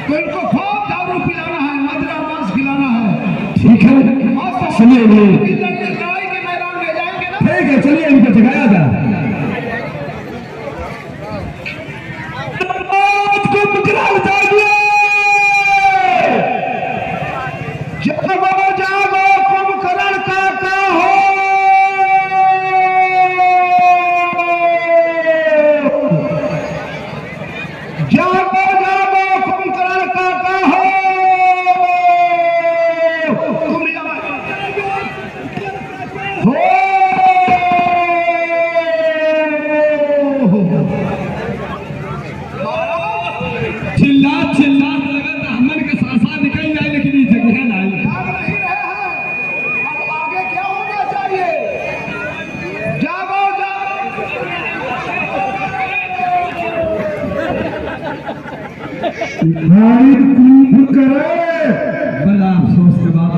तो इनको खूब दारू पिलाना है, मदिरा मांस खिलाना है। ठीक है, सुनिए लड़ाई के मैदान में जाएंगे ना। ठीक है, चलिए इनको जगाया जाए। कुंभकर्ण जागिए, जागो जागो कुंभकर्ण काका हो। जागो जागो कुंभकर्ण काका हो। चिल्ला चिल्ला लगा तो हमन के सांसा निकल जाए, लेकिन ये जगह ना आई। जाग नहीं रहे हैं, अब आगे क्या होना चाहिए? जागो जागो। कुंभकर्ण बड़ा अफसोस के बाद